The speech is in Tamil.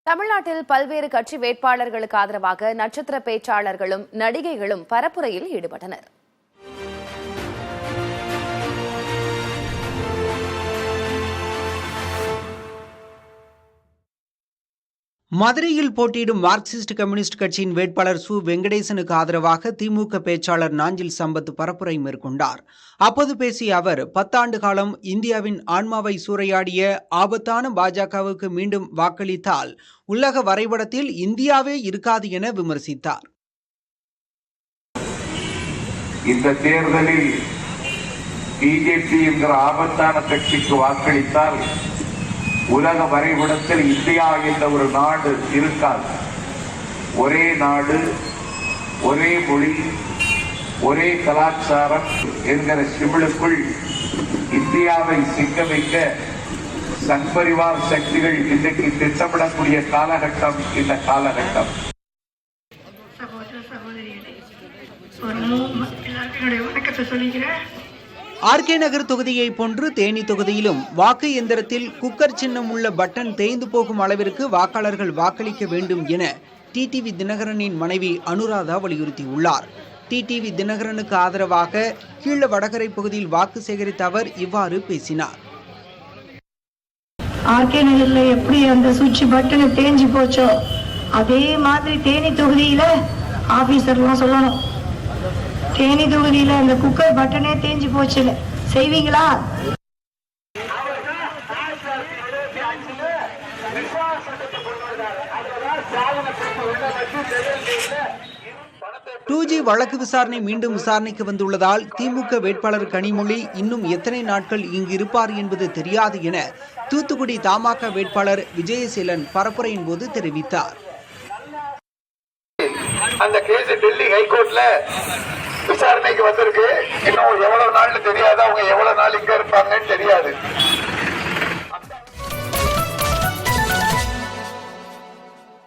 தமிழ்நாட்டில் பல்வேறு கட்சி வேட்பாளர்களுக்கு ஆதரவாக நட்சத்திர பேச்சாளர்களும் நடிகைகளும் பரப்புரையில் ஈடுபட்டனர். மதுரையில் போட்டியிடும் மார்க்சிஸ்ட் கம்யூனிஸ்ட் கட்சியின் வேட்பாளர் சு வெங்கடேசனுக்கு ஆதரவாக திமுக பேச்சாளர் நாஞ்சில் சம்பத் பரப்புரை மேற்கொண்டார். அப்போது பேசிய அவர், 10 ஆண்டு காலம் இந்தியாவின் ஆன்மாவை சூறையாடிய ஆபத்தான பாஜகவுக்கு மீண்டும் வாக்களித்தால் உலக வரைபடத்தில் இந்தியாவே இருக்காது என விமர்சித்தார். இந்த தேர்தலில் பிஜேபி என்கிற ஆபத்தான கட்சிக்கு வாக்களித்தால் உலக வரைபடத்தில் இந்தியா என்ற ஒரு நாடு இருக்காது. ஒரே நாடு, ஒரே மொழி, ஒரே கலாச்சாரம் என்கிற சிமிழுக்குள் இந்தியாவை சிக்க வைக்க சங்பரிவார் சக்திகள் இன்றைக்கு திட்டமிடக்கூடிய காலகட்டம் இந்த காலகட்டம். வணக்கத்தை சொல்லிக்கிறேன். ஆர்கே நகர் தொகுதியை போன்று தேனி தொகுதியிலும் வாக்கு எந்திரத்தில் குக்கர் சின்னம் உள்ள பட்டன் தேய்ந்து போகும் அளவிற்கு வாக்காளர்கள் வாக்களிக்க வேண்டும் என டிடிவி தினகரனின் மனைவி அனுராதா வலியுறுத்தியுள்ளார். டிடிவி தினகரனுக்கு ஆதரவாக கீழ வடகரை பகுதியில் வாக்கு சேகரித்த அவர் இவ்வாறு பேசினார். ஆர்கே நகர்ல எப்படி அந்த சுவிட்ச் பட்டனை தேஞ்சு போச்சோ அதே மாதிரி தேனி தொகுதியில ஆபீசர்லாம் சொல்லணும், தேனி தொகுதியில அந்த குக்கர் பட்டனே தேஞ்சு போச்சு, செய்வீங்களா? டூஜி வழக்கு விசாரணை மீண்டும் விசாரணைக்கு வந்துள்ளதால் திமுக வேட்பாளர் கனிமொழி இன்னும் எத்தனை நாட்கள் இங்கு இருப்பார் என்பது தெரியாது என தூத்துக்குடி தமாக வேட்பாளர் விஜயசீலன் பரப்புரையின் போது தெரிவித்தார். அந்த கேஸ் டெல்லி ஹைகோர்ட்ல விசாரணைக்கு வந்திருக்கு. இன்னும்